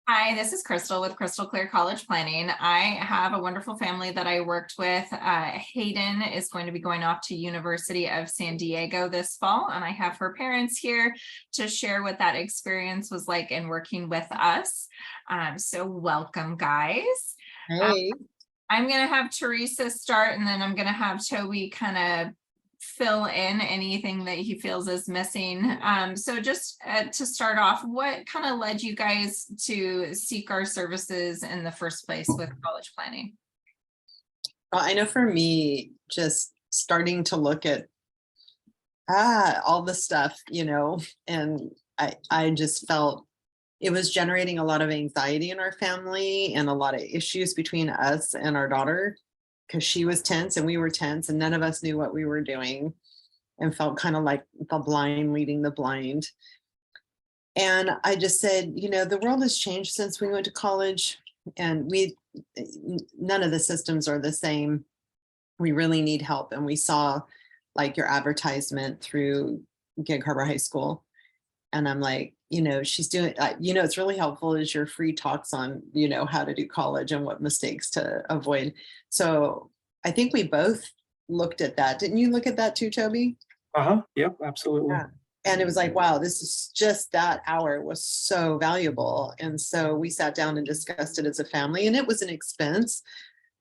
Hi, this is Crystal with Crystal Clear College Planning. I have a wonderful family that I worked with. Hayden is going to be going off to University of San Diego this fall, and I have her parents here to share what that experience was like in working with us. So welcome, guys. Um, Hey. I'm going to have Teresa start, and then I'm going to have Toby kind of fill in anything that he feels is missing. So just to start off, what kind of led you guys to seek our services in the first place with college planning? Well, I know for me, just starting to look at all the stuff, and I just felt it was generating a lot of anxiety in our family and a lot of issues between us and our daughter because she was tense and we were tense and none of us knew what we were doing and felt kind of like the blind leading the blind. And I just said, the world has changed since we went to college and none of the systems are the same. We really need help. And we saw like your advertisement through Gig Harbor High School. And I'm like, she's doing, it's really helpful is your free talks on, how to do college and what mistakes to avoid. So I think we both looked at that. Didn't you look at that too, Toby? Uh-huh. Yep, absolutely. Yeah. And it was like, wow, this is just that hour was so valuable. And so we sat down and discussed it as a family, and it was an expense,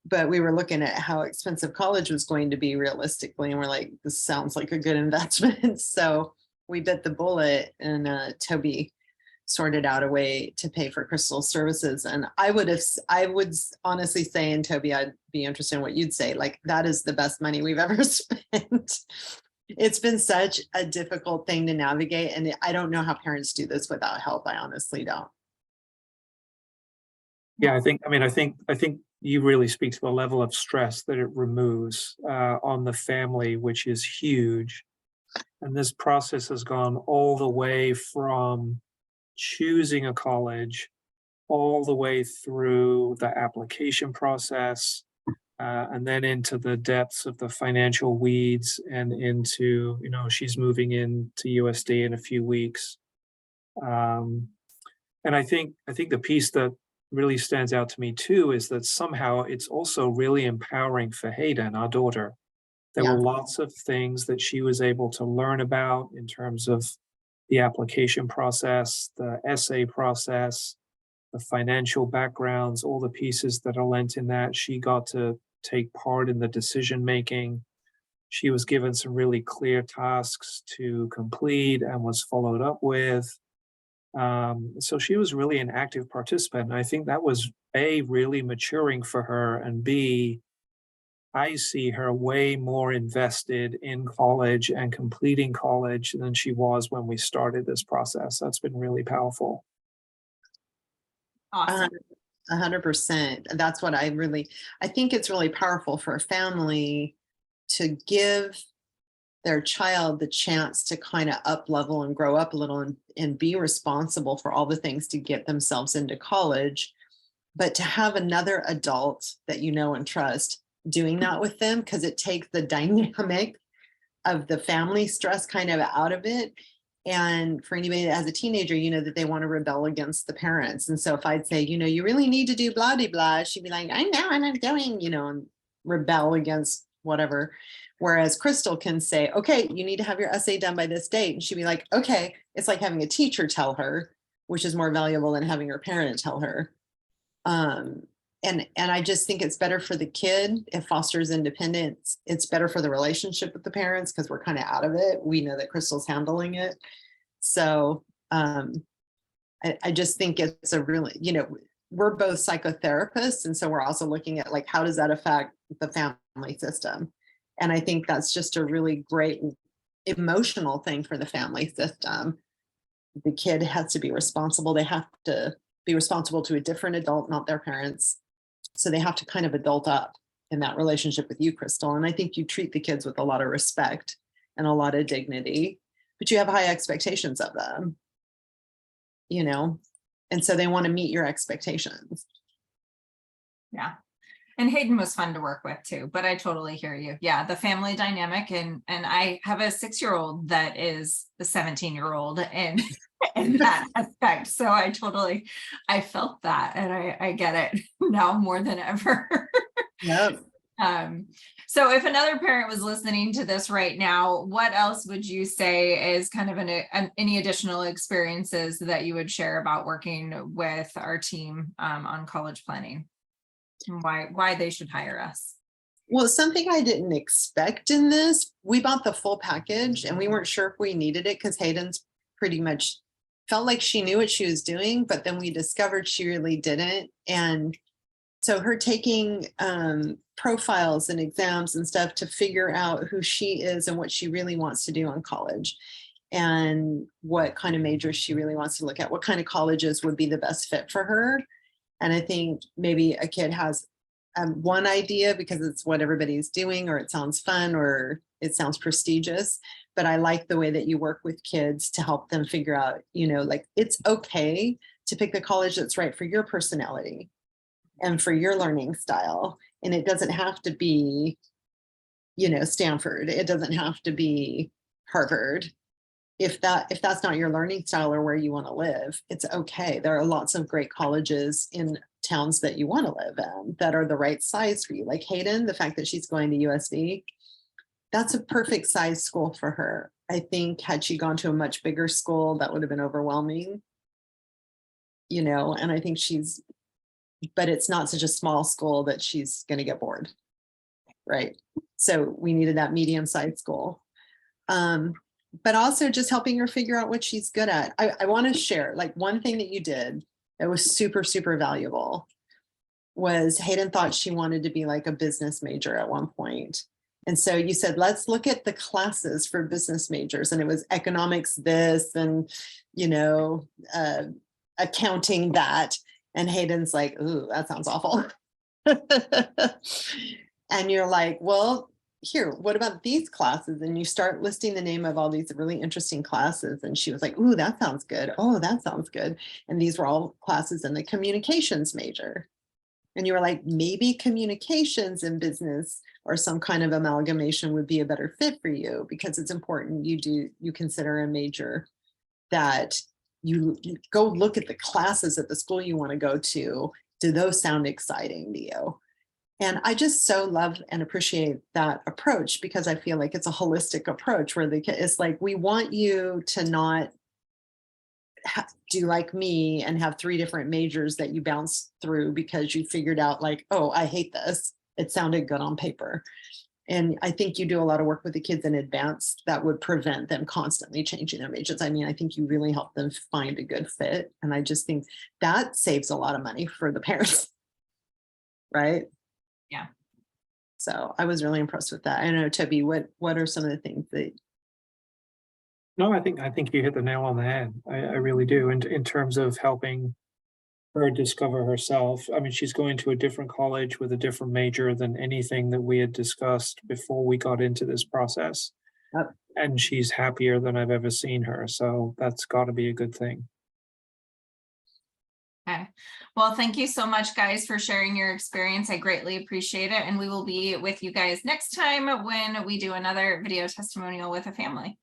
but we were looking at how expensive college was going to be realistically. And we're like, this sounds like a good investment. So we bit the bullet, and Toby sorted out a way to pay for Crystal's services. And I would honestly say, and Toby, I'd be interested in what you'd say, like that is the best money we've ever spent. It's been such a difficult thing to navigate. And I don't know how parents do this without help. I honestly don't. Yeah, I think you really speak to the level of stress that it removes on the family, which is huge. And this process has gone all the way from choosing a college, all the way through the application process, and then into the depths of the financial weeds and into, she's moving into USD in a few weeks. And I think the piece that really stands out to me too is that somehow it's also really empowering for Hayden, our daughter. There Yeah. were lots of things that she was able to learn about in terms of the application process, the essay process, the financial backgrounds, all the pieces that are lent in that. She got to take part in the decision making. She was given some really clear tasks to complete and was followed up with. So she was really an active participant. And I think that was A, really maturing for her, and B, I see her way more invested in college and completing college than she was when we started this process. That's been really powerful. Awesome. 100%. That's what I think it's really powerful for a family to give their child the chance to kind of up level and grow up a little and be responsible for all the things to get themselves into college, but to have another adult that you know and trust doing that with them, because it takes the dynamic of the family stress kind of out of it. And for anybody that has a teenager, that they want to rebel against the parents. And so if I'd say, you really need to do blah, blah, blah, she'd be like, I know, and I'm doing, and rebel against whatever. Whereas Crystal can say, okay, you need to have your essay done by this date. And she'd be like, okay, it's like having a teacher tell her, which is more valuable than having her parent tell her. And I just think it's better for the kid. It fosters independence. It's better for the relationship with the parents because we're kind of out of it. We know that Crystal's handling it. So I just think it's a really, we're both psychotherapists. And so we're also looking at like, how does that affect the family system? And I think that's just a really great emotional thing for the family system. The kid has to be responsible. They have to be responsible to a different adult, not their parents. So they have to kind of adult up in that relationship with you, Crystal. And I think you treat the kids with a lot of respect and a lot of dignity, but you have high expectations of them, and so they want to meet your expectations. Yeah. And Hayden was fun to work with too, but I totally hear you. Yeah, the family dynamic, and I have a 6-year-old that is the 17-year-old, and in that aspect. So I felt that, and I get it now more than ever. Yep. So if another parent was listening to this right now, what else would you say is kind of any additional experiences that you would share about working with our team on college planning, and why they should hire us? Well, something I didn't expect in this, we bought the full package and we weren't sure if we needed it because Hayden's pretty much felt like she knew what she was doing, but then we discovered she really didn't. And so her taking profiles and exams and stuff to figure out who she is and what she really wants to do on college and what kind of majors she really wants to look at, what kind of colleges would be the best fit for her. And I think maybe a kid has one idea because it's what everybody's doing, or it sounds fun, or it sounds prestigious. But I like the way that you work with kids to help them figure out, like it's okay to pick the college that's right for your personality and for your learning style. And it doesn't have to be, Stanford. It doesn't have to be Harvard. If that's not your learning style or where you want to live, it's okay. There are lots of great colleges in towns that you want to live in that are the right size for you. Like Hayden, the fact that she's going to USD, that's a perfect size school for her. I think had she gone to a much bigger school, that would have been overwhelming, and I think but it's not such a small school that she's going to get bored. Right. So we needed that medium-sized school. But also just helping her figure out what she's good at. I want to share like one thing that you did that was super, super valuable was Hayden thought she wanted to be like a business major at one point. And so you said, let's look at the classes for business majors. And it was economics this and, accounting that. And Hayden's like, ooh, that sounds awful. And you're like, well, here, what about these classes? And you start listing the name of all these really interesting classes. And she was like, ooh, that sounds good. Oh, that sounds good. And these were all classes in the communications major. And you were like, maybe communications and business or some kind of amalgamation would be a better fit for you because it's important you consider a major that you go look at the classes at the school you want to go to. Do those sound exciting to you? And I just so love and appreciate that approach because I feel like it's a holistic approach where it's like, we want you to not do like me and have 3 different majors that you bounce through because you figured out like, oh, I hate this. It sounded good on paper. And I think you do a lot of work with the kids in advance that would prevent them constantly changing their majors. I mean, I think you really help them find a good fit. And I just think that saves a lot of money for the parents. Right? Yeah. So I was really impressed with that. I don't know, Toby, what are some of the things that? No, I think you hit the nail on the head. I really do. In terms of helping her discover herself. I mean, she's going to a different college with a different major than anything that we had discussed before we got into this process. Yep. And she's happier than I've ever seen her. So that's got to be a good thing. Okay. Well, thank you so much, guys, for sharing your experience. I greatly appreciate it. And we will be with you guys next time when we do another video testimonial with a family.